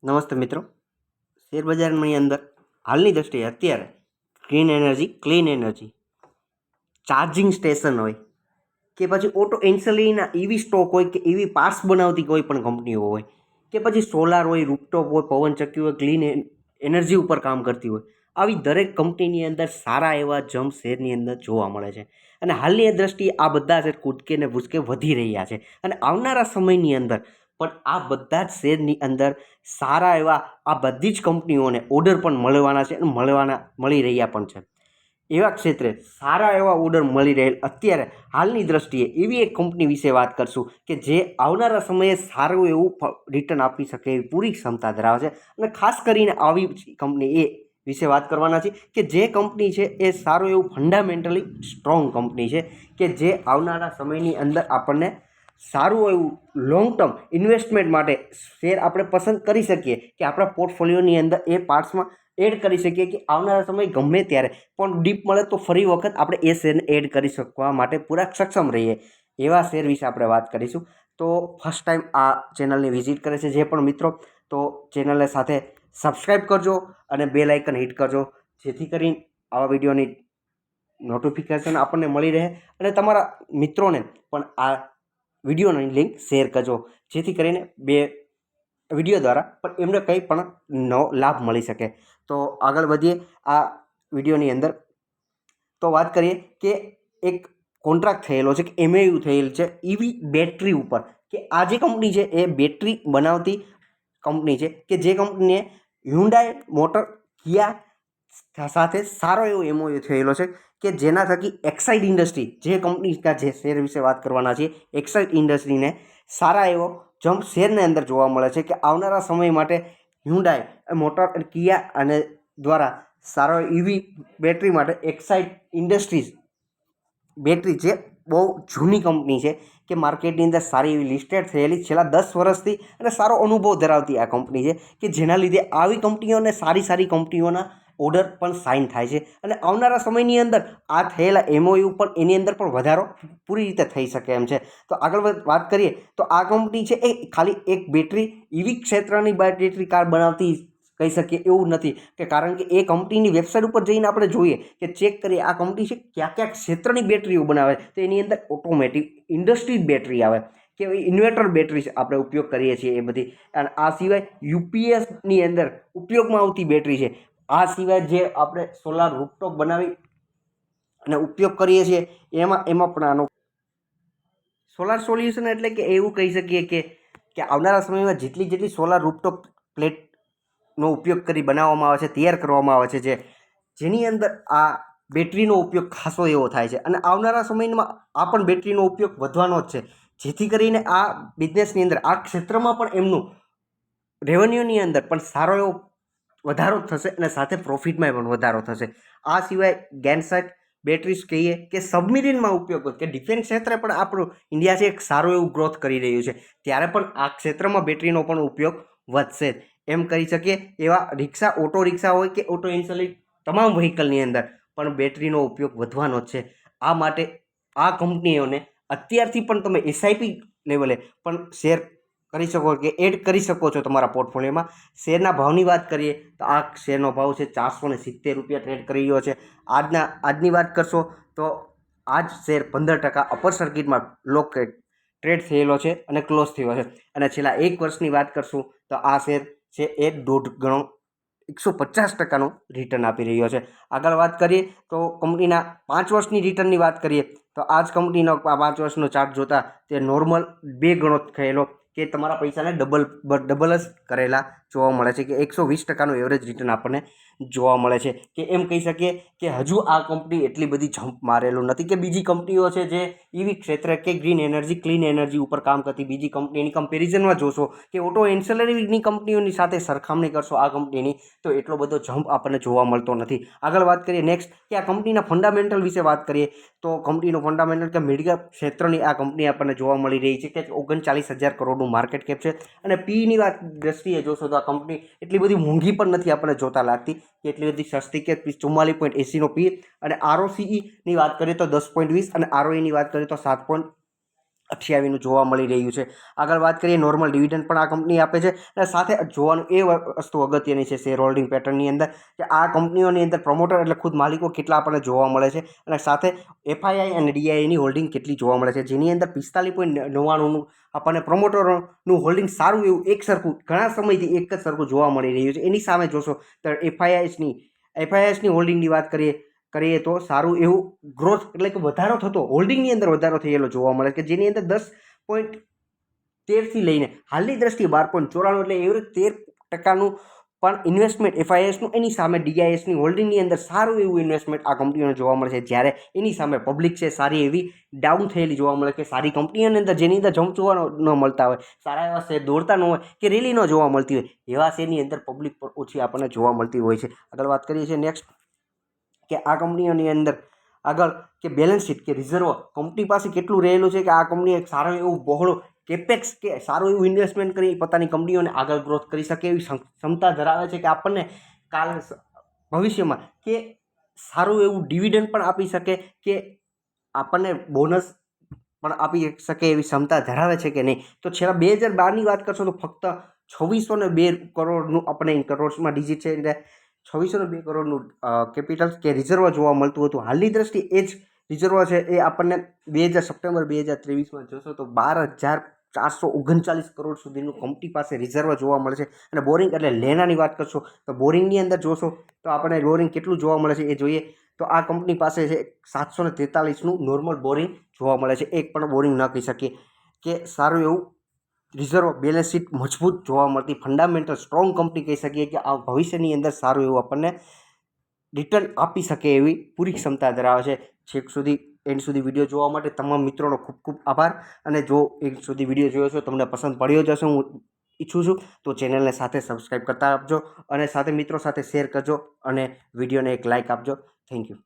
નમસ્તે મિત્રો. શેરબજારની અંદર હાલની દૃષ્ટિએ અત્યારે green energy, clean energy, charging station હોય કે પછી ઓટો એન્સેલિના ઈવી સ્ટોક હોય કે ઈવી પાર્ટ્સ બનાવતી કોઈ પણ કંપનીઓ હોય કે પછી સોલાર હોય, રૂપટોપ હોય, પવનચક્કી હોય, ક્લીન એનર્જી ઉપર કામ કરતી હોય, આવી દરેક કંપનીની અંદર સારા એવા જમ્પ શેરની અંદર જોવા મળે છે. અને હાલની દૃષ્ટિએ આ બધા શેર કૂદકે ને ભૂસકે વધી રહ્યા છે અને આવનારા સમયની અંદર પણ આ બધા જ શેરની અંદર સારા એવા આ બધી જ કંપનીઓને ઓર્ડર પણ મળવાના છે અને મળી રહ્યા પણ છે. એવા ક્ષેત્રે સારા એવા ઓર્ડર મળી રહેલ અત્યારે હાલની દ્રષ્ટિએ એવી એક કંપની વિશે વાત કરશું કે જે આવનારા સમયે સારું એવું રિટર્ન આપી શકે એવી પૂરી ક્ષમતા ધરાવે છે. અને ખાસ કરીને આવી કંપની એ વિશે વાત કરવાના છે કે જે કંપની છે એ સારું એવું ફંડામેન્ટલી સ્ટ્રોંગ કંપની છે કે જે આવનારા સમયની અંદર આપણને સારું એવું લોંગ ટર્મ ઇન્વેસ્ટમેન્ટ માટે શેર આપણે પસંદ કરી શકીએ કે આપણા પોર્ટફોલિયોની અંદર એ પાર્ટ્સમાં એડ કરી શકીએ કે આવનારા સમય ગમે ત્યારે પણ ડીપ મળે તો ફરી વખત આપણે એ શેરને એડ કરી શકવા માટે પૂરા સક્ષમ રહીએ. એવા શેર વિશે આપણે વાત કરીશું. તો ફર્સ્ટ ટાઈમ આ ચેનલની વિઝિટ કરે છે જે પણ મિત્રો, તો ચેનલને સાથે સબસ્ક્રાઈબ કરજો અને બેલ આઇકન હિટ કરજો, જેથી કરીને આવા વિડીયોની નોટિફિકેશન આપણને મળી રહે અને તમારા મિત્રોને પણ આ વિડીયોની લિંક શેર કરજો, જેથી કરીને બે વિડીયો દ્વારા પણ એમને કંઈ પણ નવો લાભ મળી શકે. તો આગળ વધીએ આ વિડીયોની અંદર. તો વાત કરીએ કે એક કોન્ટ્રાક્ટ થયેલો છે કે એમએયુ થયેલ છે ઈવી બેટરી ઉપર, કે આ જે કંપની છે એ બેટરી બનાવતી કંપની છે કે જે કંપનીએ હ્યુન્ડાઈ મોટર કિયા સાથે સારો એવો એમઓયુ થયેલો છે કે જેના થકી એક્સાઇડ ઇન્ડસ્ટ્રી, જે કંપનીના જે શેર વિશે વાત કરવાના છે, એક્સાઇડ ઇન્ડસ્ટ્રીને સારા એવો જમ્પ શેરની અંદર જોવા મળે છે કે આવનારા સમય માટે હ્યુન્ડાઈ મોટર કિયા અને દ્વારા સારો ઈવી બેટરી માટે એક્સાઇડ ઇન્ડસ્ટ્રીઝ બેટરી, જે બહુ જૂની કંપની છે કે માર્કેટની અંદર સારી એવી લિસ્ટેડ થયેલી છેલ્લા 10 વર્ષથી અને સારો અનુભવ ધરાવતી આ કંપની છે કે જેના લીધે આવી કંપનીઓને સારી કંપનીઓના ઓર્ડર પણ સાઇન થાય છે અને આવનારા સમયની અંદર આ થયેલા એમઓયુ પણ એની અંદર પણ વધારો પૂરી રીતે થઈ શકે એમ છે. તો આગળ વાત કરીએ તો આ કંપની છે એ ખાલી એક બેટરી ઈવી ક્ષેત્રની બેટરી કાર બનાવતી કહી શકીએ એવું નથી, કે કારણ કે એ કંપનીની વેબસાઇટ ઉપર જઈને આપણે જોઈએ કે ચેક કરીએ આ કંપની છે કયા ક્ષેત્રની બેટરીઓ બનાવે, તો એની અંદર ઓટોમેટિક ઇન્ડસ્ટ્રી બેટરી આવે કે ઇન્વર્ટર બેટરી આપણે ઉપયોગ કરીએ છીએ એ બધી. અને આ સિવાય યુપીએસની અંદર ઉપયોગમાં આવતી બેટરી છે. આ સિવાય જે આપણે સોલાર રૂફટોપ બનાવી અને ઉપયોગ કરીએ છીએ એમાં પણ આનો સોલાર સોલ્યુશન એટલે કે એવું કહી શકીએ કે આવનારા સમયમાં જેટલી સોલાર રૂફટોપ પ્લેટનો ઉપયોગ કરી બનાવવામાં આવે છે, તૈયાર કરવામાં આવે છે, જેની અંદર આ બેટરીનો ઉપયોગ ખાસો એવો થાય છે અને આવનારા સમયમાં આ પણ બેટરીનો ઉપયોગ વધવાનો જ છે, જેથી કરીને આ બિઝનેસની અંદર આ ક્ષેત્રમાં પણ એમનું રેવન્યુની અંદર પણ સારો એવો વધારો થશે અને સાથે પ્રોફિટમાં પણ વધારો થશે. આ સિવાય ગેનસાઇટ બેટરીઝ કહીએ કે સબમરીનમાં ઉપયોગ કે ડિફેન્સ ક્ષેત્રે પણ આપણું ઇન્ડિયા છે એક સારું એવું ગ્રોથ કરી રહ્યું છે, ત્યારે પણ આ ક્ષેત્રમાં બેટરીનો પણ ઉપયોગ વધશે એમ કહી શકીએ. એવા રિક્ષા, ઓટો રિક્ષા હોય કે ઓટો ઇન્સલિટ તમામ વ્હીકલની અંદર પણ બેટરીનો ઉપયોગ વધવાનો જ છે. આ માટે આ કંપનીઓને અત્યારથી પણ તમે એસઆઈપી લેવલે પણ શેર કરી શકો કે એડ કરી શકો છો તમારા પોર્ટફોલિયોમાં. શેરના ભાવની વાત કરીએ તો આ શેરનો ભાવ છે 470 રૂપિયા ટ્રેડ કરી રહ્યો છે. આજની વાત કરશો તો આજ શેર 15% અપર સર્કિટમાં લોક ટ્રેડ થયેલો છે અને ક્લોઝ થયો છે. અને છેલ્લા 1 વર્ષની વાત કરશું તો આ શેર છે એ 1.5 ગણો 150%નું રિટર્ન આપી રહ્યો છે. આગળ વાત કરીએ તો કંપનીના 5 વર્ષની રિટર્નની વાત કરીએ તો આ જ કંપનીનો 5 વર્ષનો ચાર્ટ જોતા તે નોર્મલ 2 ગણો થયેલો કે તમારા પૈસાને ડબલ જ કરેલા જોવા મળે છે કે 120%નું એવરેજ રિટર્ન આપણને જોવા મળે છે. કે એમ કહી શકીએ કે હજુ આ કંપની એટલી બધી જમ્પ મારેલું નથી કે બીજી કંપનીઓ છે જે ઈવી ક્ષેત્ર કે ગ્રીન એનર્જી, ક્લીન એનર્જી ઉપર કામ કરતી બીજી કંપનીની કમ્પેરિઝનમાં જોશો કે ઓટો એન્સેલરીની કંપનીઓની સાથે સરખામણી કરશો આ કંપનીની, તો એટલો બધો જમ્પ આપણને જોવા મળતો નથી. આગળ વાત કરીએ નેક્સ્ટ કે આ કંપનીના ફંડામેન્ટલ વિશે વાત કરીએ તો કંપનીનો ફંડામેન્ટલ કે મીડિયા ક્ષેત્રની આ કંપની આપણને જોવા મળી રહી છે કે 39,000 કરોડનું માર્કેટ કેપ છે. અને પીની વાત દ્રષ્ટિએ જોશો તો આ કંપની એટલી બધી મોંઘી પણ નથી આપણને જોતા લાગતી કે એટલી બધી સસ્તી કે 44.80નો પી. અને આરઓસીઈની વાત કરીએ તો 10.20 અને આરઓઈની વાત કરીએ તો 7.8 28નું જોવા મળી રહ્યું છે. આગળ વાત કરીએ નોર્મલ ડિવિડન્ડ પણ આ કંપની આપે છે અને સાથે જોવાનું એ વસ્તુ અગત્યની છે શેર હોલ્ડિંગ પેટર્નની અંદર કે આ કંપનીઓની અંદર પ્રમોટર એટલે ખુદ માલિકો કેટલા આપણને જોવા મળે છે અને સાથે એફઆઈઆઈ અને ડીઆઈની હોલ્ડિંગ કેટલી જોવા મળે છે, જેની અંદર 45.99નું આપણને પ્રમોટરનું હોલ્ડિંગ સારું એવું એક સરખું ઘણા સમયથી એક જ સરખું જોવા મળી રહ્યું છે. એની સામે જોશો તો એફઆઈઆઈસની હોલ્ડિંગની વાત કરીએ તો સારું એવું ગ્રોથ એટલે કે વધારો થતો હોલ્ડિંગની અંદર વધારો થયેલો જોવા મળે કે જેની અંદર 10.13થી લઈને હાલની દ્રષ્ટિએ 12.94 એટલે એવરેજ 13% પણ ઇન્વેસ્ટમેન્ટ એફઆઈએસનું એની સામે ડીઆઈએસની હોલ્ડિંગની અંદર સારું એવું ઇન્વેસ્ટમેન્ટ આ કંપનીઓને જોવા મળે છે. જ્યારે એની સામે પબ્લિક છે સારી એવી ડાઉન થયેલી જોવા મળે કે સારી કંપનીઓની અંદર જેની અંદર જમચવા ન મળતા હોય, સારા એવા શેર દોડતા ન હોય કે રેલી ન જોવા મળતી હોય એવા શેરની અંદર પબ્લિક પણ ઓછી આપણને જોવા મળતી હોય છે. આગળ વાત કરીએ છીએ નેક્સ્ટ કે આ કંપનીઓની અંદર આગળ કે બેલેન્સ શીટ કે રિઝર્વ કંપની પાસે કેટલું રહેલું છે કે આ કંપની એક સારું એવું બહોળું કેપેક્સ કે સારું એવું ઇન્વેસ્ટમેન્ટ કરી પોતાની કંપનીઓને આગળ ગ્રોથ કરી શકે એવી ક્ષમતા ધરાવે છે કે આપણને કાલ ભવિષ્યમાં કે સારું એવું ડિવિડન્ડ પણ આપી શકે કે આપણને બોનસ પણ આપી શકે એવી ક્ષમતા ધરાવે છે કે નહીં. તો છેલ્લા 2012ની વાત કરશો તો ફક્ત 2602 કરોડનું આપણને કરોડમાં ડિજિટ છે એટલે 2602 કરોડનું કેપિટલ કે રિઝર્વ જોવા મળતું હતું. હાલની દ્રષ્ટિએ એ જ રિઝર્વ છે એ આપણને સપ્ટેમ્બર 2023માં જોશો તો 12,439 કરોડ સુધીનું કંપની પાસે રિઝર્વ જોવા મળે છે. અને બોરિંગ એટલે લેનાની વાત કરશો તો બોરિંગની અંદર જોશો તો આપણને બોરિંગ કેટલું જોવા મળે છે એ જોઈએ તો આ કંપની પાસે છે 743નું નોર્મલ બોરિંગ જોવા મળે છે. એક પણ બોરિંગ ન કહી શકીએ કે સારું એવું રિઝર્વ બેલેન્સ શીટ મજબૂત જોવા મળતી ફંડામેન્ટલ સ્ટ્રોંગ કંપની કહી શકીએ કે આ ભવિષ્યની અંદર સારું એવું આપણને રિટર્ન આપી શકે એવી પૂરી ક્ષમતા ધરાવે છે. છેક સુધી એન્ડ સુધી વિડીયો જોવા માટે તમામ મિત્રોનો ખૂબ ખૂબ આભાર. અને જો એન્ડ સુધી વિડીયો જોયો છો તમને પસંદ પડ્યો જ હશે હું ઈચ્છું છું તો ચેનલને સાથે સબસ્ક્રાઈબ કરતા આપજો અને સાથે મિત્રો સાથે શેર કરજો અને વિડીયોને એક લાઇક આપજો. Thank you.